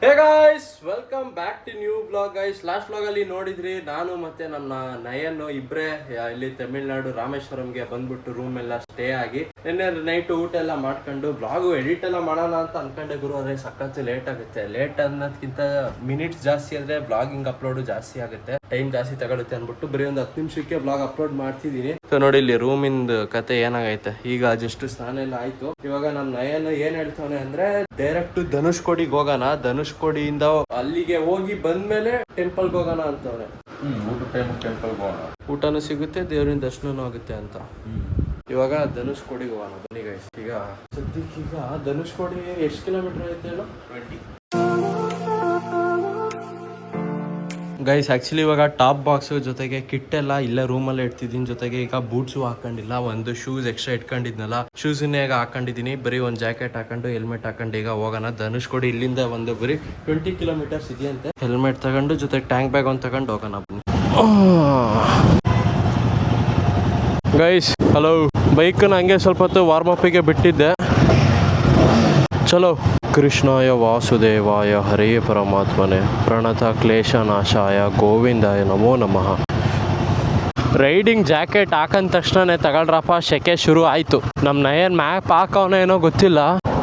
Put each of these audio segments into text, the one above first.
Hey guys, welcome back to new blog guys. Last blog ಅಲ್ಲಿ ನೋಡಿದ್ರಿ, ನಾನು ಮತ್ತೆ ನಮ್ಮ ನಯನ್ ಇಬ್ರೇ ಇಲ್ಲಿ ತಮಿಳ್ನಾಡು ರಾಮೇಶ್ವರಂಗೆ ಬಂದ್ಬಿಟ್ಟು ರೂಮ್ ಎಲ್ಲ ಸ್ಟೇ ಆಗಿ ನಿನ್ನೆ ನೈಟ್ ಊಟ ಎಲ್ಲ ಮಾಡ್ಕೊಂಡು ಬ್ಲಾಗು ಎಡಿಟ್ ಎಲ್ಲ ಮಾಡೋಣ ಅಂತ ಅನ್ಕೊಂಡೆ ಗುರು. ಅದೇ ಸಖತ್ ಲೇಟ್ ಆಗುತ್ತೆ. ಲೇಟ್ ಅನ್ನೋದಕ್ಕಿಂತ ಮಿನಿಟ್ಸ್ ಜಾಸ್ತಿ ಅಂದ್ರೆ ಬ್ಲಾಗಿಂಗ್ ಅಪ್ಲೋಡ್ ಜಾಸ್ತಿ ಆಗುತ್ತೆ, ಟೈಮ್ ಜಾಸ್ತಿ ತಗೊಳುತ್ತೆ ಅನ್ಬಿಟ್ಟು ಬರೀ ಒಂದು 10 ನಿಮಿಷಕ್ಕೆ ಬ್ಲಾಗ್ ಅಪ್ಲೋಡ್ ಮಾಡ್ತಿದೀನಿ. ಸೊ ನೋಡಿ ಇಲ್ಲಿ ರೂಮಿಂದ ಕತೆ ಏನಾಗೈತೆ. ಈಗ ಜಸ್ಟ್ ಸ್ನಾನ ಎಲ್ಲ ಆಯ್ತು. ಇವಾಗ ನಮ್ಮ ನಯನ್ ಏನ್ ಹೇಳ್ತಾನೆ ಅಂದ್ರೆ ಡೈರೆಕ್ಟ್ ಧನುಷ್ಕೋಡಿಗೆ ಹೋಗೋಣ, ಧನುಷ್ಕೋಡಿಯಿಂದ ಅಲ್ಲಿಗೆ ಹೋಗಿ ಬಂದ್ಮೇಲೆ ಟೆಂಪಲ್ಗೆ ಹೋಗೋಣ ಅಂತವ್ರೆ. ಊಟ ಟೈಮ್ ಟೆಂಪಲ್ಗೆ ಹೋಗೋಣ, ಊಟನೂ ಸಿಗುತ್ತೆ, ದೇವರಿನ ದರ್ಶನನೂ ಆಗುತ್ತೆ ಅಂತ. ಇವಾಗ ಧನುಷ್ಕೋಡಿಗೆ ಹೋಗೋಣ ಬನ್ನಿ ಗೈಸ್. ಈಗ ಸದ್ಯಕ್ಕೆ ಈಗ ಧನುಷ್ಕೋಡಿ ಎಷ್ಟು ಕಿಲೋಮೀಟರ್ ಐತೆ ಹೇಳು? 20 ಗೈಸ್. ಆಕ್ಚುಲಿ ಇವಾಗ ಟಾಪ್ ಬಾಕ್ಸ್ ಜೊತೆಗೆ ಕಿಟ್ ಎಲ್ಲ ಇಲ್ಲೇ ರೂಮಲ್ಲೇ ಇಡ್ತಿದ್ದೀನಿ. ಜೊತೆಗೆ ಈಗ ಬೂಟ್ಸು ಹಾಕೊಂಡಿಲ್ಲ, ಒಂದು ಶೂಸ್ ಎಕ್ಸ್ಟ್ರಾ ಇಟ್ಕೊಂಡಿದ್ನಲ್ಲ, ಶೂಸನ್ನೇ ಈಗ ಹಾಕೊಂಡಿದ್ದೀನಿ. ಬರೀ ಒಂದು ಜಾಕೆಟ್ ಹಾಕೊಂಡು ಹೆಲ್ಮೆಟ್ ಹಾಕೊಂಡು ಈಗ ಹೋಗೋಣ ಧನುಷ್ಕೋಡಿ. ಇಲ್ಲಿಂದ ಒಂದು ಬರೀ 20 ಕಿಲೋಮೀಟರ್ಸ್ ಇದೆಯಂತೆ. ಹೆಲ್ಮೆಟ್ ತಗೊಂಡು ಜೊತೆಗೆ ಟ್ಯಾಂಕ್ ಬ್ಯಾಗ್ ಒಂದು ತಗೊಂಡು ಹೋಗೋಣ ಬನ್ನಿ ಗೈಸ್. ಹಲೋ, ಬೈಕ್ನ ಹಂಗೆ ಸ್ವಲ್ಪ ಹೊತ್ತು ವಾರ್ಮಪ್ಪಿಗೆ ಬಿಟ್ಟಿದ್ದೆ. ಚಲೋ. ಕೃಷ್ಣಾಯ ವಾಸುದೇವಾಯ ಹರೇ ಪರಮಾತ್ಮನೆ ಪ್ರಣತ ಕ್ಲೇಶನಾಶಾಯ ಗೋವಿಂದಾಯ ನಮೋ ನಮಃ. ರೈಡಿಂಗ್ ಜಾಕೆಟ್ ಹಾಕಂದ ತಕ್ಷಣ ತಗೊಳ್ರಪ್ಪ ಶೆಕೆ ಶುರು ಆಯಿತು. ನಮ್ಮ ನಯನ್ ಮ್ಯಾಪ್ ಹಾಕೋನೋ ಏನೋ ಗೊತ್ತಿಲ್ಲ.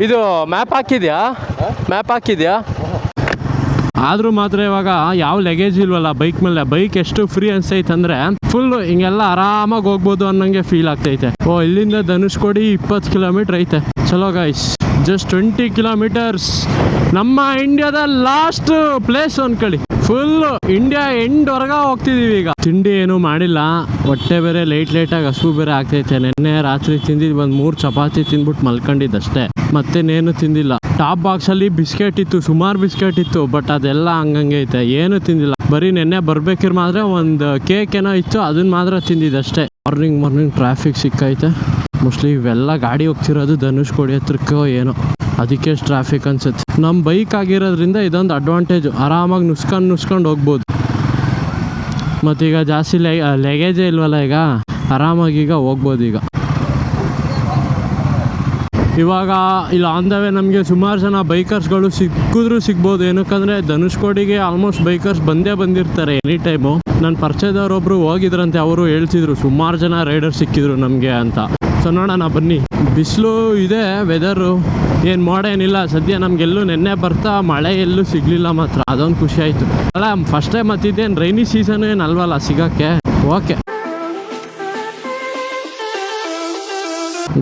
ಇದು ಮ್ಯಾಪ್ ಹಾಕಿದ್ಯಾ? ಮ್ಯಾಪ್ ಹಾಕಿದ್ಯಾ? ಆದರೂ ಮಾತ್ರ ಇವಾಗ ಯಾವ ಲಗೇಜ್ ಇಲ್ವಲ್ಲ ಬೈಕ್ ಮೇಲೆ. ಬೈಕ್ ಎಷ್ಟು ಫ್ರೀ ಅನ್ಸೈತೆ ಅಂದರೆ ಫುಲ್ ಹಿಂಗೆಲ್ಲ ಆರಾಮಾಗಿ ಹೋಗ್ಬೋದು ಅನ್ನೋಂಗೆ ಫೀಲ್ ಆಗ್ತೈತೆ. ಇಲ್ಲಿಂದ ಧನುಷ್ಕೋಡಿ 20 ಕಿಲೋಮೀಟರ್ ಐತೆ. ಚಲೋ ಗೈಸ್, ಜಸ್ಟ್ 20 ಕಿಲೋಮೀಟರ್ಸ್. ನಮ್ಮ ಇಂಡಿಯಾದ ಲಾಸ್ಟ್ ಪ್ಲೇಸ್ ಅನ್ಕೊಳ್ಳಿ. ಫುಲ್ ಇಂಡಿಯಾ ಎಂಡ್ ಹೊರಗ ಹೋಗ್ತಿದೀವಿ ಈಗ. ತಿಂಡಿ ಏನು ಮಾಡಿಲ್ಲ, ಹೊಟ್ಟೆ ಬೇರೆ ಲೇಟಾಗಿ ಹಸು ಬೇರೆ ಆಗ್ತೈತೆ. ನಿನ್ನೆ ರಾತ್ರಿ ತಿಂದಿದ್ದು ಒಂದು 3 ಚಪಾತಿ ತಿಂದ್ಬಿಟ್ಟು ಮಲ್ಕೊಂಡಿದ್ದಷ್ಟೇ, ಮತ್ತೇನೇನು ತಿಂದಿಲ್ಲ. ಟಾಪ್ ಬಾಕ್ಸ್ ಅಲ್ಲಿ ಬಿಸ್ಕೆಟ್ ಇತ್ತು, ಸುಮಾರು ಬಿಸ್ಕೆಟ್ ಇತ್ತು, ಬಟ್ ಅದೆಲ್ಲ ಹಂಗಂಗೆ ಐತೆ, ಏನು ತಿಂದಿಲ್ಲ. ಬರೀ ನೆನ್ನೆ ಬರ್ಬೇಕಿರ್ ಮಾತ್ರ ಒಂದು ಕೇಕ್ ಏನೋ ಇತ್ತು, ಅದನ್ನ ಮಾತ್ರ ತಿಂದಿದ್ದಷ್ಟೇ. ಮಾರ್ನಿಂಗ್ ಟ್ರಾಫಿಕ್ ಸಿಕ್ಕೈತೆ. ಮೋಸ್ಟ್ಲಿ ಇವೆಲ್ಲ ಗಾಡಿ ಹೋಗ್ತಿರೋದು ಧನುಷ್ಕೋಡಿ ಹತ್ರಕ್ಕೋ ಏನೋ, ಅದಕ್ಕೆ ಟ್ರಾಫಿಕ್ ಅನ್ಸುತ್ತೆ. ನಮ್ಮ ಬೈಕ್ ಆಗಿರೋದ್ರಿಂದ ಇದೊಂದು ಅಡ್ವಾಂಟೇಜು, ಆರಾಮಾಗಿ ನುಸ್ಕೊಂಡು ಹೋಗ್ಬೋದು. ಮತ್ತೀಗ ಜಾಸ್ತಿ ಲಗೇಜೇ ಇಲ್ವಲ್ಲ, ಈಗ ಆರಾಮಾಗಿ ಈಗ ಹೋಗ್ಬೋದು. ಇವಾಗ ಇಲ್ಲಿ ಆನ್ ದ ವೇ ನಮಗೆ ಸುಮಾರು ಜನ ಬೈಕರ್ಸ್ಗಳು ಸಿಗ್ಬೋದು. ಏನಕ್ಕಂದರೆ ಧನುಷ್ಕೋಡಿಗೆ ಆಲ್ಮೋಸ್ಟ್ ಬೈಕರ್ಸ್ ಬಂದಿರ್ತಾರೆ ಎನಿ ಟೈಮು. ನನ್ನ ಪರಿಚಯದವರೊಬ್ಬರು ಹೋಗಿದ್ರಂತೆ, ಅವರು ಹೇಳ್ತಿದ್ರು ಸುಮಾರು ಜನ ರೈಡರ್ ಸಿಕ್ಕಿದ್ರು ನಮಗೆ ಅಂತ. ಸೊ ನೋಡೋಣ ಬನ್ನಿ. ಬಿಸಿಲು ಇದೆ, ವೆದರು ಏನು ಮೋಡ ಏನಿಲ್ಲ ಸದ್ಯ. ನಮಗೆಲ್ಲೂ ನೆನ್ನೆ ಬರ್ತಾ ಮಳೆ ಎಲ್ಲೂ ಸಿಗಲಿಲ್ಲ ಮಾತ್ರ, ಅದೊಂದು ಖುಷಿ ಆಯಿತು. ಅಲ್ಲ ಫಸ್ಟ್ ಟೈಮ್ ಮತ್ತಿದ್ದೇನು ರೈನಿ ಸೀಸನ್ ಏನು ಅಲ್ವಲ್ಲ ಸಿಗೋಕ್ಕೆ. ಓಕೆ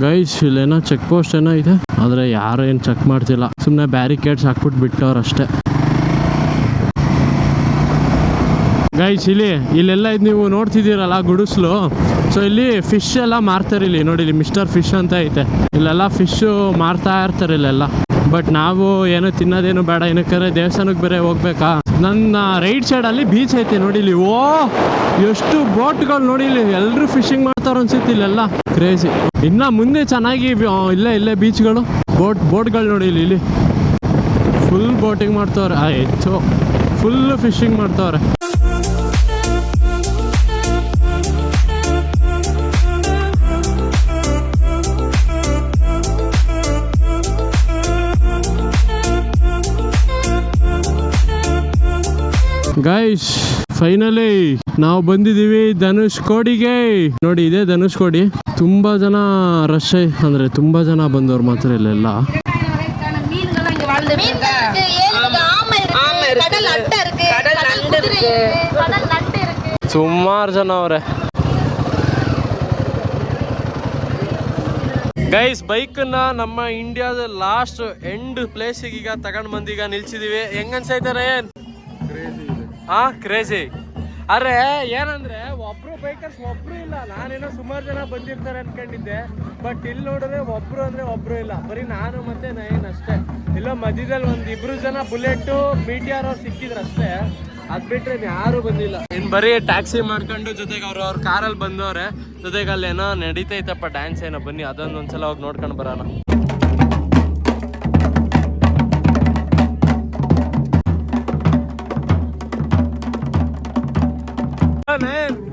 ಗೈಸ್, ಇಲ್ಲೇನೋ ಚೆಕ್ ಪೋಸ್ಟ್ ಏನೋ ಇದೆ, ಆದರೆ ಯಾರು ಏನು ಚೆಕ್ ಮಾಡ್ತಿಲ್ಲ, ಸುಮ್ಮನೆ ಬ್ಯಾರಿಕೇಡ್ಸ್ ಹಾಕ್ಬಿಟ್ಟು ಬಿಟ್ಟವ್ರಷ್ಟೇ. ಗೈಸ್ ಇಲ್ಲೆಲ್ಲ ಇದು ನೀವು ನೋಡ್ತಿದ್ದೀರಲ್ಲ ಗುಡಿಸ್ಲು. ಸೊ ಇಲ್ಲಿ ಫಿಶ್ ಎಲ್ಲ ಮಾರ್ತಾರೆ. ಇಲ್ಲಿ ನೋಡಿ, ಇಲ್ಲಿ ಮಿಸ್ಟರ್ ಫಿಶ್ ಅಂತ ಐತೆ. ಇಲ್ಲೆಲ್ಲ ಫಿಶ್ಶು ಮಾರ್ತಾ ಇರ್ತಾರೆ ಇಲ್ಲೆಲ್ಲ. ಬಟ್ ನಾವು ಏನೋ ತಿನ್ನೋದೇನು ಬೇಡ, ಏನಕ್ಕಾದ್ರೆ ದೇವಸ್ಥಾನಕ್ಕೆ ಬೇರೆ ಹೋಗ್ಬೇಕಾ. ನನ್ನ ರೈಟ್ ಸೈಡಲ್ಲಿ ಬೀಚ್ ಐತೆ ನೋಡಿ. ಇಲ್ಲಿ ಎಷ್ಟು ಬೋಟ್ಗಳು ನೋಡಿ, ಇಲ್ಲಿ ಎಲ್ಲರೂ ಫಿಶಿಂಗ್ ಮಾಡ್ತಾರೆ ಅನ್ಸುತ್ತೆ ಇಲ್ಲೆಲ್ಲ. ಕ್ರೇಜಿ. ಇನ್ನು ಮುಂದೆ ಚೆನ್ನಾಗಿ ಇಲ್ಲೇ ಬೀಚ್ಗಳು, ಬೋಟ್ಗಳು ನೋಡಿ. ಇಲ್ಲಿ ಫುಲ್ ಬೋಟಿಂಗ್ ಮಾಡ್ತವ್ರೆ, ಆಯ್ತು ಫುಲ್ ಫಿಶಿಂಗ್ ಮಾಡ್ತವ್ರೆ. ಗೈಸ್, ಫೈನಲಿ ನಾವು ಬಂದಿದ್ದೀವಿ ಧನುಷ್ಕೋಡಿಗೆ. ನೋಡಿ, ಇದೆ ಧನುಷ್ಕೋಡಿ. ತುಂಬಾ ಜನ ರಶ್, ಅಂದ್ರೆ ತುಂಬಾ ಜನ ಬಂದವ್ರು ಮಾತ್ರ ಇಲ್ಲೆಲ್ಲ. ಸುಮಾರು ಜನ ಅವ್ರೆ. ಗೈಸ್, ಬೈಕನ್ನ ನಮ್ಮ ಇಂಡಿಯಾದ ಲಾಸ್ಟ್ ಎಂಡ್ ಪ್ಲೇಸಿಗೆ ಈಗ ತಗೊಂಡ್ ಬಂದೀಗ ನಿಲ್ಸಿದೀವಿ. ಹೆಂಗನ್ಸೈತಾರೆ? ಕ್ರೇಜಿ. ಅರೆ ಏನಂದ್ರೆ ಒಬ್ರು ಬೈಕರ್ಸ್ ಒಬ್ರು ಇಲ್ಲ. ನಾನೇನೋ ಸುಮಾರು ಜನ ಬಂದಿರ್ತಾರೆ ಅನ್ಕೊಂಡಿದ್ದೆ, ಬಟ್ ಇಲ್ಲಿ ನೋಡಿದ್ರೆ ಒಬ್ರು ಇಲ್ಲ. ಬರೀ ನಾನು ಮತ್ತೆ ನಯನ್ ಅಷ್ಟೇ. ಇಲ್ಲ ಮಧ್ಯದಲ್ಲಿ 1-2 ಜನ ಬುಲೆಟ್ ಮೀಟಿಆರ್ ಅವ್ರು ಸಿಕ್ಕಿದ್ರು ಅಷ್ಟೇ. ಅದ್ ಬಿಟ್ರೆ ಯಾರು ಬಂದಿಲ್ಲ. ಇನ್ ಬರೀ ಟ್ಯಾಕ್ಸಿ ಮಾಡ್ಕೊಂಡು ಜೊತೆಗೆ ಅವ್ರ ಕಾರಲ್ಲಿ ಬಂದವ್ರೆ. ಜೊತೆಗೆ ಅಲ್ಲೇನೋ ನಡೀತೈತಪ್ಪ ಡ್ಯಾನ್ಸ್ ಏನೋ. ಬನ್ನಿ ಅದೊಂದೊಂದ್ಸಲ ಹೋಗಿ ನೋಡ್ಕೊಂಡು ಬರೋಣ.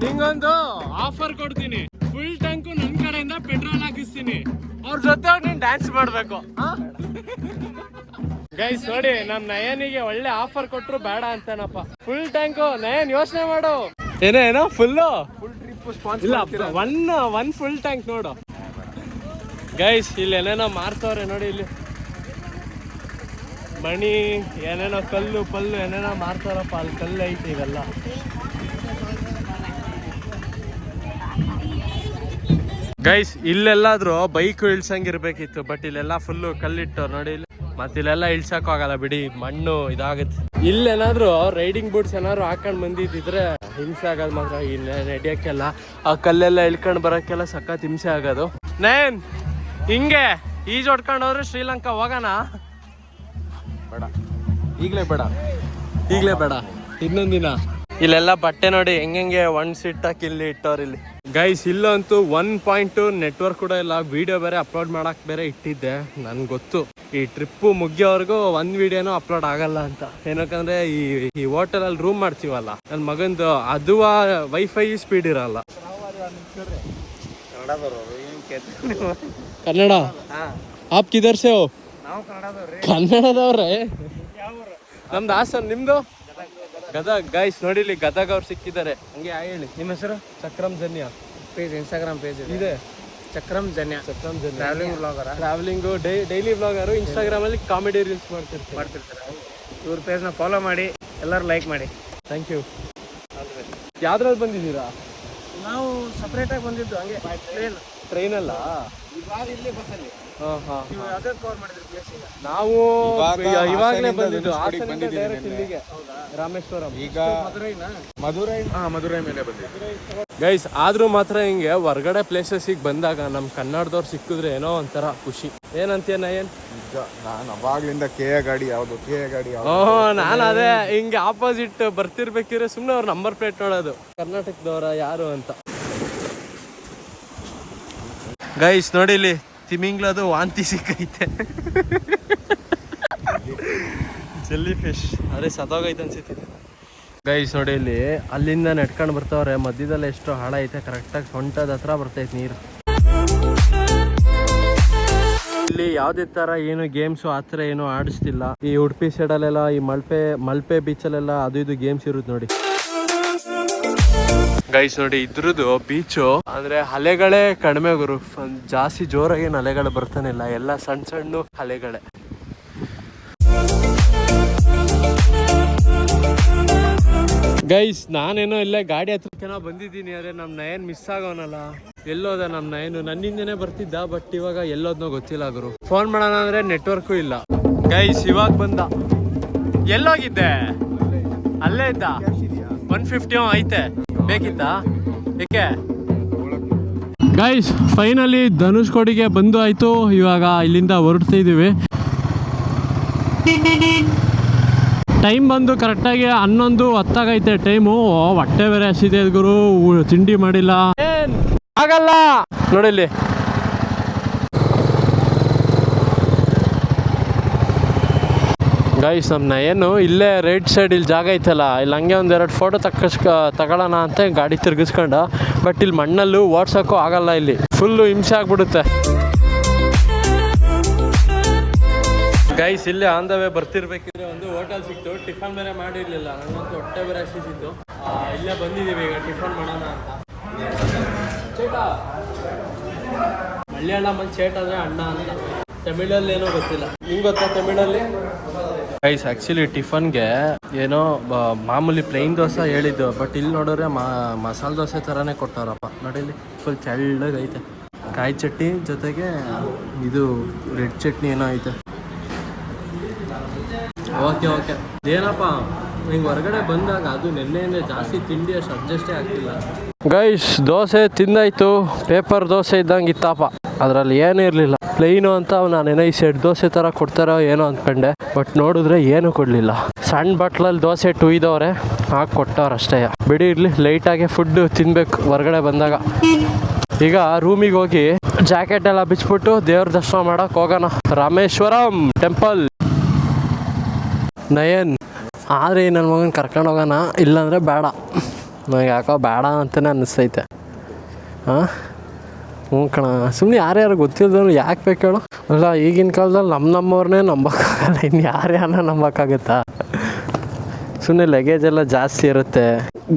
ನಿಂಗೊಂದು ಆಫರ್ ಕೊಡ್ತೀನಿ, ಫುಲ್ ಟ್ಯಾಂಕು ನನ್ನ ಕಡೆಯಿಂದ ಪೆಟ್ರೋಲ್ ಹಾಕಿಸ್ತೀನಿ. ಅವ್ರ ಜೊತೆ ನೀನ್ ಡ್ಯಾನ್ಸ್ ಮಾಡ್ಬೇಕು. ಗೈಸ್ ನೋಡಿ ನಮ್ ನಯನಿಗೆ ಒಳ್ಳೆ ಆಫರ್ ಕೊಟ್ರು ಬೇಡ ಅಂತಾನಪ್ಪ. ಫುಲ್ ಟ್ಯಾಂಕು ನಯನ್ ಯೋಚನೆ ಮಾಡು. ಏನೋ ಫುಲ್ ಟ್ರಿಪ್ ಇಲ್ಲ, ಒನ್ ಫುಲ್ ಟ್ಯಾಂಕ್ ನೋಡು ಗೈಸ್. ಇಲ್ಲಿ ಏನೇನೋ ಮಾರ್ತವ್ರೆ ನೋಡಿ, ಇಲ್ಲಿ ಮಣಿ ಏನೇನೋ ಕಲ್ಲು ಪಲ್ಲು ಏನೇನೋ ಮಾರ್ತಾರಪ್ಪ. ಅಲ್ಲಿ ಕಲ್ಲು ಐತಿ ಇವೆಲ್ಲ. ಗೈಸ್ ಇಲ್ಲೆಲ್ಲಾದ್ರೂ ಬೈಕ್ ಇಳ್ಸಂಗಿರ್ಬೇಕಿತ್ತು, ಬಟ್ ಇಲ್ಲೆಲ್ಲ ಫುಲ್ಲು ಕಲ್ಲಿಟ್ಟು ನೋಡಿ. ಇಲ್ಲಿ ಮತ್ತೆ ಇಲ್ಲೆಲ್ಲ ಇಳ್ಸಕ್ ಆಗಲ್ಲ ಬಿಡಿ, ಮಣ್ಣು ಇದಾಗುತ್ತೆ. ಇಲ್ಲೇನಾದ್ರು ರೈಡಿಂಗ್ ಬೂಟ್ಸ್ ಏನಾದ್ರು ಹಾಕೊಂಡ್ ಬಂದಿದ್ರೆ ಹಿಂಸೆ ಆಗೋದು ಮಾತ್ರ. ಇಲ್ಲಿ ನಡೆಯಕ್ಕೆಲ್ಲ ಆ ಕಲ್ಲೆಲ್ಲ ಇಳ್ಕೊಂಡ್ ಬರಕ್ಕೆಲ್ಲ ಸಖತ್ ಹಿಂಸೆ ಆಗೋದು. ನೇನ್ ಹಿಂಗೆ ಈಜ್ ಹೊಡ್ಕೊಂಡು ಹೋದ್ರೆ ಶ್ರೀಲಂಕಾ ಹೋಗೋಣ? ಬೇಡ, ಈಗಲೇ ಬೇಡ, ಇನ್ನೊಂದಿನ. ಇಲ್ಲೆಲ್ಲ ಬಟ್ಟೆ ನೋಡಿ ಹೆಂಗೆ ಒನ್ ಸೀಟ್ ಹಾಕಿ ಇಲ್ಲಿ ಇಟ್ಟವ್ರು. ಇಲ್ಲಿ ಗೈಸ್ ಇಲ್ಲಂತೂ 1.2 ನೆಟ್ವರ್ಕ್ ಕೂಡ ಇಲ್ಲ. ವಿಡಿಯೋ ಬೇರೆ ಅಪ್ಲೋಡ್ ಮಾಡಕ್ ಬೇರೆ ಇಟ್ಟಿದ್ದೆ. ನನ್ಗೆ ಗೊತ್ತು ಈ ಟ್ರಿಪ್ಪು ಮುಗಿಯೋವರೆಗೂ ಒಂದು ವಿಡಿಯೋನೂ ಅಪ್ಲೋಡ್ ಆಗಲ್ಲ ಅಂತ. ಏನಕ್ಕಂದ್ರೆ ಈ ಹೋಟೆಲಲ್ಲಿ ರೂಮ್ ಮಾಡ್ತೀವಲ್ಲ, ನನ್ನ ಮಗಂದು ಅದು ವೈಫೈ ಸ್ಪೀಡ್ ಇರಲ್ಲ. ಕನ್ನಡ ಆಪ್ ಕಿದರ್ ಸೆ ಹೋ? ಕನ್ನಡದವ್ರೆ. ನಮ್ದು ಹಾಸನ್, ನಿಮ್ದು ಗದಗ್. ಗೈಸ್ ನೋಡಿ ಇಲ್ಲಿ ಗದಗ್ ಅವ್ರು ಸಿಕ್ಕಿದ್ದಾರೆ. ಹಂಗೆ ಹೇಳಿ ನಿಮ್ಮ ಹೆಸರು? Chakram Janya. Page, Instagram page ಇದೆ, Chakram Janya. Travelling vlogger, travelling daily vlogger. Instagram ಅಲ್ಲಿ ಕಾಮಿಡಿ ರೀಲ್ಸ್ ಮಾಡ್ತಿರ್ತಾರೆ. ಇವ್ರ ಪೇಜ್ನ ಫಾಲೋ ಮಾಡಿ, ಎಲ್ಲರೂ ಲೈಕ್ ಮಾಡಿ. Thank you. ಯಾವ್ದ್ರಲ್ಲಿ ಬಂದಿದ್ದೀರಾ? ನಾವು ಸಪ್ರೇಟಾಗಿ ಬಂದಿದ್ದು, ಹಂಗೆ ಟ್ರೈನಲ್ಲ. ಇವಾಗ ಇಲ್ಲಿ ಬಸ್ಸಲ್ಲಿ ಕವರ್ ಮಾಡಿದ್ರಿ ಪ್ಲೇಸ್. ಈಗ ನಾವು ಇವಾಗಲೇ ಬಂದಿದ್ದು ಹಾಸನದಿಂದ ಡೈರೆಕ್ಟ್ ಇಲ್ಲಿಗೆ ರಾಮೇಶ್ವರಂ. ಈಗ ಮಧುರೈ ಮೇಲೆ ಬಂದಿದ್ದೀವಿ ಗೈಸ್. ಆದ್ರೂ ಮಾತ್ರ ಹಿಂಗೆ ಹೊರ್ಗಡೆ ಪ್ಲೇಸಸ್ಗೆ ಬಂದಾಗ ನಮ್ಮ ಕನ್ನಡದವ್ರು ಸಿಕ್ಕಿದ್ರೆ ಏನೋ ಒಂಥರ ಖುಷಿ. ಏನಂತೀಯ ನಯನ್? ನಾನು ಅವಾಗ್ಲಿಂದ ಕೆ ಎ ಗಾಡಿ ಯಾವ್ದು ನಾನು ಅದೇ ಹಿಂಗೆ ಆಪೋಸಿಟ್ ಬರ್ತಿರ್ಬೇಕಿದ್ರೆ ಸುಮ್ಮನೆ ಅವ್ರ ನಂಬರ್ ಪ್ಲೇಟ್ ನೋಡೋದು, ಕರ್ನಾಟಕದವರ ಯಾರು ಅಂತ. ಗೈಸ್ ನೋಡಿ ಇಲ್ಲಿ ತಿಮಿಂಗ್ಲದು ವಾಂತಿ ಸಿಕ್ಕೈತೆ. ಜೆಲ್ಲಿ ಫಿಶ್ ಅದೇ ಸತ್ತೋಗೈತೆ ಅನ್ಸುತ್ತೆ. ಗೈಸ್ ನೋಡಿ ಇಲ್ಲಿ ಅಲ್ಲಿಂದ ನೆಟ್ಕೊಂಡು ಬರ್ತಾವ್ರೆ. ಮಧ್ಯದಲ್ಲಿ ಎಷ್ಟು ಹಾಳ ಐತೆ, ಕರೆಕ್ಟಾಗಿ ಸೊಂಟದ ಹತ್ರ ಬರ್ತೈತೆ ನೀರು. ಇಲ್ಲಿ ಯಾವುದೇ ಥರ ಏನು ಗೇಮ್ಸು ಆ ಥರ ಏನು ಆಡಿಸ್ತಿಲ್ಲ. ಈ ಉಡುಪಿ ಸೈಡಲ್ಲೆಲ್ಲ ಈ ಮಲ್ಪೆ ಬೀಚಲ್ಲೆಲ್ಲ ಅದು ಇದು ಗೇಮ್ಸ್ ಇರುತ್ತೆ ನೋಡಿ. ಗೈಸ್ ನೋಡಿ ಇದ್ರದ್ದು ಬೀಚು ಅಂದ್ರೆ ಅಲೆಗಳೇ ಕಡಿಮೆ ಗುರು. ಜಾಸ್ತಿ ಜೋರಾಗಿ ಅಲೆಗಳು ಬರ್ತಾನಿಲ್ಲ, ಎಲ್ಲ ಸಣ್ಣ ಸಣ್ಣ ಅಲೆಗಳೇ. ಗೈಸ್ ನಾನೇನೋ ಇಲ್ಲೇ ಗಾಡಿ ಹತ್ರಕ್ಕೇನೋ ಬಂದಿದ್ದೀನಿ, ಅದೇ ನಮ್ಮ ನಯನ್ ಮಿಸ್ ಆಗೋನಲ್ಲ. ಎಲ್ಲೋದ ನಮ್ಮ ನಯನು? ನನ್ನಿಂದನೇ ಬರ್ತಿದ್ದ, ಬಟ್ ಇವಾಗ ಎಲ್ಲೋದ್ನೋ ಗೊತ್ತಿಲ್ಲ ಗುರು. ಫೋನ್ ಮಾಡೋಣ ಅಂದ್ರೆ ನೆಟ್ವರ್ಕು ಇಲ್ಲ. ಗೈಸ್ ಇವಾಗ ಬಂದ. ಎಲ್ಲೋಗಿದ್ದೆ? ಅಲ್ಲೇ ಇದ್ದ. 150 ಐತೆ, ಬೇಕಿತ್ತಾ? ಏಕೆ? ಗೈಸ್ ಫೈನಲಿ ಧನುಷ್ಕೋಡಿಗೆ ಬಂದು ಆಯ್ತು. ಇವಾಗ ಇಲ್ಲಿಂದ ಹೊರಡ್ತಿದ್ದೀವಿ. ಟೈಮ್ ಬಂದು ಕರೆಕ್ಟಾಗಿ 11:10 ಟೈಮು. ಹೊಟ್ಟೆ ಬೇರೆ ಹಸಿದೆ ಗುರು, ತಿಂಡಿ ಮಾಡಿಲ್ಲ. ಆಗಲ್ಲ ನೋಡಿಲ್ಲಿ. ಗೈಸ್ ನಮ್ಮ ನಯನು ಇಲ್ಲೇ ರೈಟ್ ಸೈಡ್ ಇಲ್ಲಿ ಜಾಗ ಐತಲ್ಲ, ಇಲ್ಲಿ ಹಂಗೆ ಒಂದೆರಡು ಫೋಟೋ ತಗೊಳ್ಳೋಣ ಅಂತ ಗಾಡಿ ತಿರ್ಗಿಸ್ಕೊಂಡ. ಬಟ್ ಇಲ್ಲಿ ಮಣ್ಣಲ್ಲೂ ಓಡ್ಸೋಕ್ಕೂ ಆಗಲ್ಲ, ಇಲ್ಲಿ ಫುಲ್ಲು ಹಿಂಸೆ ಆಗ್ಬಿಡುತ್ತೆ. ಗೈಸ್ ಇಲ್ಲಿ ಆನ್ ದ ವೇ ಬರ್ತಿರ್ಬೇಕಿದ್ರೆ ಒಂದು ಹೋಟೆಲ್ ಸಿಕ್ತು. ಟಿಫನ್ ಬೇರೆ ಮಾಡಿರಲಿಲ್ಲ, ನನಗಂತೂ ಹೊಟ್ಟೆ ಬೇರೆ ಹಸಿಸಿತ್ತು. ಇಲ್ಲೇ ಬಂದಿದ್ದೀವಿ ಈಗ ಟಿಫನ್ ಮಾಡೋಣ ಅಂತ. ಚೇಟ ಮಲಯಾಳಮಲ್ಲಿ ಚೇಟ ಅಂದರೆ ಅಣ್ಣ ಅಂತ, ತಮಿಳಲ್ಲಿ ಏನೋ ಗೊತ್ತಿಲ್ಲ. ನಿಮ್ಗೆ ಗೊತ್ತಾ ತಮಿಳಲ್ಲಿ? ಗೈಸ್ ಆ್ಯಕ್ಚುಲಿ ಟಿಫನ್ಗೆ ಏನೋ ಮಾಮೂಲಿ ಪ್ಲೈನ್ ದೋಸೆ ಹೇಳಿದ್ದು, ಬಟ್ ಇಲ್ಲಿ ನೋಡಿದ್ರೆ ಮಸಾಲೆ ದೋಸೆ ಥರನೇ ಕೊಡ್ತಾರಪ್ಪ. ನೋಡಿ ಇಲ್ಲಿ ಫುಲ್ ತೆಳ್ಳಗೈತೆ. ಕಾಯಿ ಚಟ್ನಿ ಜೊತೆಗೆ ಇದು ರೆಡ್ ಚಟ್ನಿ ಏನೋ ಐತೆ. ಓಕೆ ಏನಪ್ಪ ಹಿಂಗೆ ಹೊರಗಡೆ ಬಂದಾಗ ಅದು ನೆನ್ನೆಯಿಂದ ಜಾಸ್ತಿ ತಿಂಡಿ ಅಷ್ಟು ಅಡ್ಜಸ್ಟೇ ಆಗ್ತಿಲ್ಲ. ಗೈಸ್ ದೋಸೆ ತಿಂದಾಯ್ತು. ಪೇಪರ್ ದೋಸೆ ಇದ್ದಂಗೆ ಇತ್ತಪ್ಪ, ಅದರಲ್ಲಿ ಏನೂ ಇರಲಿಲ್ಲ. ಪ್ಲೈನು ಅಂತ ನಾನೇನೋ ಈ ಸೆಟ್ ದೋಸೆ ಥರ ಕೊಡ್ತಾರೋ ಏನೋ ಅಂದ್ಕೊಂಡೆ, ಬಟ್ ನೋಡಿದ್ರೆ ಏನೂ ಕೊಡಲಿಲ್ಲ. ಸಣ್ಣ ಬಟ್ಲಲ್ಲಿ ದೋಸೆ ಟುಯ್ದವ್ರೆ, ಹಾಕಿ ಕೊಟ್ಟವ್ರು ಅಷ್ಟೇ. ಬಿಡಿ ಇರಲಿ, ಲೈಟಾಗಿ ಫುಡ್ಡು ತಿನ್ಬೇಕು ಹೊರಗಡೆ ಬಂದಾಗ. ಈಗ ರೂಮಿಗೆ ಹೋಗಿ ಜಾಕೆಟ್ ಎಲ್ಲ ಬಿಚ್ಬಿಟ್ಟು ದೇವ್ರ ದರ್ಶನ ಮಾಡೋಕೆ ಹೋಗೋಣ. ರಾಮೇಶ್ವರಂ ಟೆಂಪಲ್. ನಯನ್ ಆದರೆ ನನ್ನ ಮಗನ ಕರ್ಕೊಂಡು ಹೋಗೋಣ, ಇಲ್ಲಾಂದರೆ ಬೇಡ. ನನಗೆ ಯಾಕೋ ಬೇಡ ಅಂತಲೇ ಅನ್ನಿಸ್ತೈತೆ. ಹಾಂ ಹ್ಞೂ ಕಣ, ಸುಮ್ಮನೆ ಯಾರ್ಯಾರು ಗೊತ್ತಿಲ್ಲದವ್ರು ಯಾಕೆ ಬೇಕು ಹೇಳು? ಅಲ್ಲ, ಈಗಿನ ಕಾಲದಲ್ಲಿ ನಮ್ಮವ್ರನ್ನೇ ನಂಬೋಕ್ಕಾಗಲ್ಲ, ಇನ್ನು ಯಾರ್ಯಾರನ್ನ ನಂಬೋಕ್ಕಾಗುತ್ತಾ? ಸುಮ್ಮನೆ ಲಗೇಜ್ ಎಲ್ಲ ಜಾಸ್ತಿ ಇರುತ್ತೆ.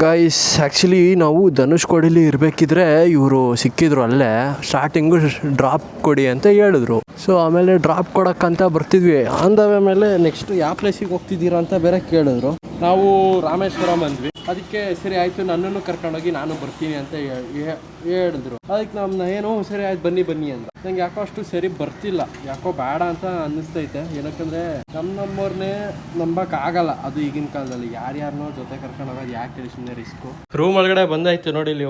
ಗೈಸ್, ಆ್ಯಕ್ಚುಲಿ ನಾವು ಧನುಷ್ಕೋಡಿಲಿ ಇರಬೇಕಿದ್ರೆ ಇವರು ಸಿಕ್ಕಿದ್ರು ಅಲ್ಲೇ. ಸ್ಟಾರ್ಟಿಂಗು ಡ್ರಾಪ್ ಕೊಡಿ ಅಂತ ಹೇಳಿದ್ರು. ಸೊ ಆಮೇಲೆ ಡ್ರಾಪ್ ಕೊಡೋಕ್ಕಂತ ಬರ್ತಿದ್ವಿ. ಆನ್ ದ ವೇ ಮೇಲೆ ನೆಕ್ಸ್ಟ್ ಯಾವ ಪ್ಲೇಸಿಗೆ ಹೋಗ್ತಿದ್ದೀರಾ ಅಂತ ಬೇರೆ ಕೇಳಿದ್ರು. ನಾವು ರಾಮೇಶ್ವರಂ ಅಂದ್ವಿ. ಅದಕ್ಕೆ ಸರಿ ಆಯಿತು, ನನ್ನನ್ನು ಕರ್ಕೊಂಡೋಗಿ ನಾನು ಬರ್ತೀನಿ ಅಂತ ಹೇಳಿದ್ರು. ಅದಕ್ಕೆ ಏನು ಸರಿ ಆಯ್ತು ಬನ್ನಿ ಅಂತ. ನಂಗೆ ಯಾಕೋ ಅಷ್ಟು ಸರಿ ಬರ್ತಿಲ್ಲ, ಯಾಕೋ ಬೇಡ ಅಂತ ಅನ್ನಿಸ್ತೈತೆ. ಏನಕ್ಕಂದರೆ ನಮ್ಮವ್ರನ್ನೇ ನಂಬಕ್ಕಾಗಲ್ಲ. ಅದು ಈಗಿನ ಕಾಲದಲ್ಲಿ ಯಾರ್ಯಾರನ್ನೋ ಜೊತೆ ಕರ್ಕೊಂಡು ಹೋಗೋದು ಯಾಕೆ ಹೇಳಿ, ಸುಮ್ಮನೆ ರಿಸ್ಕು. ರೂಮ್ ಒಳಗಡೆ ಬಂದಾಯ್ತು ನೋಡಿ. ಇಲ್ಲಿ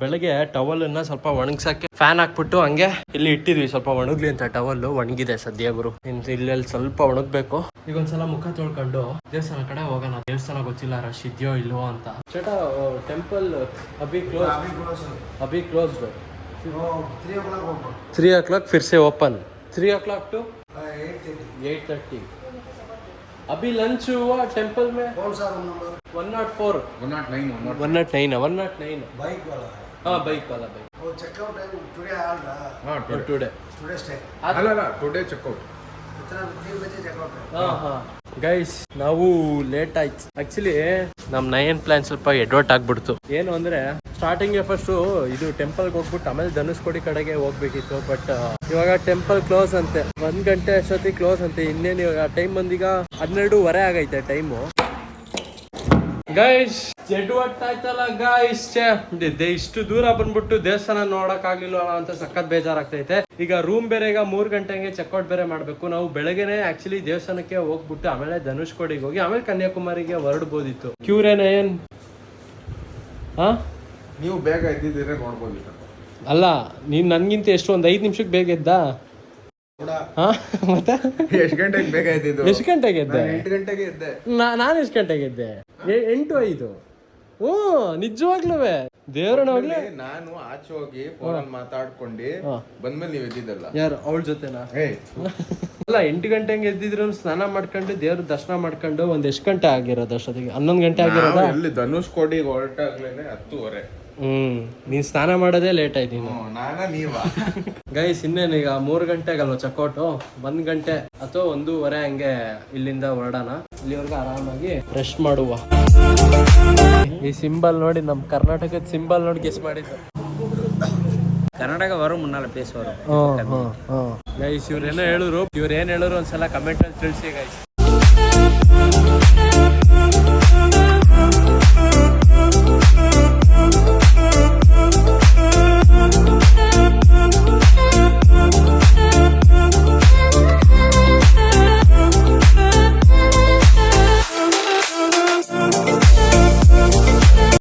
ಬೆಳಗ್ಗೆ ಟವಲನ್ನು ಸ್ವಲ್ಪ ಒಣಗ್ಸಕ್ಕೆ ಫ್ಯಾನ್ ಹಾಕ್ಬಿಟ್ಟು ಹಂಗೆ ಇಲ್ಲಿ ಇಟ್ಟಿದ್ವಿ, ಸ್ವಲ್ಪ ಒಣಗ್ಲಿ ಅಂತ. ಟವಲ್ ಒಣಗಿದೆ ಸದ್ಯ ಗುರು, ಇಲ್ಲೆಲ್ಲಿ ಸ್ವಲ್ಪ ಒಣಗಬೇಕು. ಈಗ ಒಂದ್ಸಲ ಮುಖ ತೊಳ್ಕೊಂಡು ದೇವಸ್ಥಾನ ಕಡೆ ಹೋಗೋಣ. ದೇವಸ್ಥಾನ ಗೊತ್ತಿಲ್ಲ ರಶ್ ಇದೆಯೋ ಇಲ್ವೋ ಅಂತ. ಚಟ ಟೆಂಪಲ್ ಅಭಿ ಕ್ಲೋಸ್ಡ್ 3 o'clock फिर से ओपन 3 o'clock to 8:30. अभी लंच हुआ टेंपल में? कौन सा रूम नंबर? 104 109 बाइक वाला है. हाँ बाइक वाला बाइक. वो चेकआउट है टुडे ऑल दा. हाँ टुडे स्टे. ಅಲ್ಲ ಟುಡೇ ಚೆಕ್ಔಟ್. कितना 3 बजे चेकआउट है. ಹಾಂ ಗೈಸ್, ನಾವು ಲೇಟ್ ಆಯ್ತು. ಆಕ್ಚುಲಿ ನಮ್ಮ ನಯನ್ ಪ್ಲಾನ್ ಸ್ವಲ್ಪ ಎಡ್ವರ್ಟ್ ಆಗ್ಬಿಡ್ತು. ಏನು ಅಂದರೆ ಸ್ಟಾರ್ಟಿಂಗ್ಗೆ ಫಸ್ಟು ಇದು ಟೆಂಪಲ್ಗೆ ಹೋಗ್ಬಿಟ್ಟು ಆಮೇಲೆ ಧನುಷ್ಕೋಡಿ ಕಡೆಗೆ ಹೋಗ್ಬೇಕಿತ್ತು. ಬಟ್ ಇವಾಗ ಟೆಂಪಲ್ ಕ್ಲೋಸ್ ಅಂತೆ. 1 ಗಂಟೆ ಅಷ್ಟೊತ್ತಿಗೆ ಕ್ಲೋಸ್ ಅಂತೆ. ಇನ್ನೇನು ಇವಾಗ ಟೈಮ್ ಬಂದೀಗ 12:15 ಆಗೈತೆ ಟೈಮು. ಗೈಸ್ ಆಯ್ತಲ್ಲ ಗೈಸ್, ಇಷ್ಟು ದೂರ ಬಂದ್ಬಿಟ್ಟು ದೇವಸ್ಥಾನ ನೋಡಕ್ ಆಗ್ಲಿಲ್ಲ ಅಂತ ಸಖತ್ ಬೇಜಾರಾಗ್ತೈತೆ. ಈಗ ರೂಮ್ ಬೇರೆ ಈಗ 3 ಗಂಟೆಗೆ ಚೆಕ್ಔಟ್ ಬೇರೆ ಮಾಡ್ಬೇಕು. ನಾವು ಬೆಳಗ್ಗೆನೆ ಆಕ್ಚುಲಿ ದೇವಸ್ಥಾನಕ್ಕೆ ಹೋಗ್ಬಿಟ್ಟು ಆಮೇಲೆ ಧನುಷ್ಕೋಡಿಗೆ ಹೋಗಿ ಆಮೇಲೆ ಕನ್ಯಾಕುಮಾರಿಗೆ ಹೊರಡ್ಬೋದಿತ್ತು. ಕ್ಯೂರೇನ ಏನ್ ನೀವು ಬೇಗ ಎದ್ದಿದ್ದೀರಾ ನೋಡ್ಬೋದಿತ್ತು. ಅಲ್ಲ, ನೀನ್ ನನ್ಗಿಂತ ಎಷ್ಟು ಒಂದು 5 ನಿಮಿಷಕ್ಕೆ ಬೇಗ ಎದ್ದಾ? ಮತ್ತೆ ಎಷ್ಟು ಗಂಟೆಗೆ ಬೇಗ ಎದ್ದಿದ್ದು? ಎಷ್ಟು ಗಂಟೆಗೆ ಎದ್ದೆ? 8 ಗಂಟೆಗೆ ಎದ್ದೆ. ನಾನು ಎಷ್ಟು ಗಂಟೆಗೆ ಎದ್ದೆ? 8:05. ಹ್ಞೂ ನಿಜವಾಗ್ಲೂ ದೇವ್ರನ್ನ ಹೋಗ್ಲಿ. ನಾನು ಆಚೆ ಹೋಗಿ ಫೋನಲ್ಲಿ ಮಾತಾಡ್ಕೊಂಡು ಬಂದ್ಮೇಲೆ ನೀವು ಎದ್ದಿದ್ದಲ್ಲ. ಯಾರು ಅವಳ ಜೊತೆನಾ? ಅಲ್ಲ, 8 ಗಂಟೆಗೆ ಎದ್ದಿದ್ರು, ಸ್ನಾನ ಮಾಡ್ಕೊಂಡು ದೇವ್ರ ದರ್ಶನ ಮಾಡ್ಕೊಂಡು ಒಂದ್ ಎಷ್ಟು ಗಂಟೆ ಆಗಿರೋದು ಅಷ್ಟೊತ್ತಿಗೆ? 11 ಗಂಟೆ ಆಗಿರೋದ? ಇಲ್ಲಿ ಧನುಷ್ಕೋಡಿ ಹೊರಟಾಗ್ಲೇನೆ 10:30. ನೀನ್ ಸ್ನಾನ ಮಾಡೋದೇ ಲೇಟ್ ಆಯ್ತು. ಗೈಸ್ ಇನ್ನೇನು ಈಗ 3 ಗಂಟೆಗಲ್ವ ಚೆಕ್ಔಟು? 1 ಗಂಟೆ ಅಥವಾ 1:15 ಹಂಗೆ ಇಲ್ಲಿಂದ ಹೊರಡೋಣ. ಇಲ್ಲಿವರೆಗೂ ಆರಾಮಾಗಿ ರೆಸ್ಟ್ ಮಾಡುವ. ಈ ಸಿಂಬಲ್ ನೋಡಿ, ನಮ್ಮ ಕರ್ನಾಟಕದ ಸಿಂಬಲ್ ನೋಡಿ ಗೆಸ್ ಮಾಡಿದ್ದು. ಕರ್ನಾಟಕ ವரும் ಮುನ್ನಾಲ ಪ್ಲೇಸ್ ವரும். ಗೈಸ್ ಇವ್ರೇನು ಹೇಳಿದ್ರು ಒಂದ್ಸಲ ಕಮೆಂಟ್ ಅಲ್ಲಿ ತಿಳಿಸಿ ಗೈಸ್.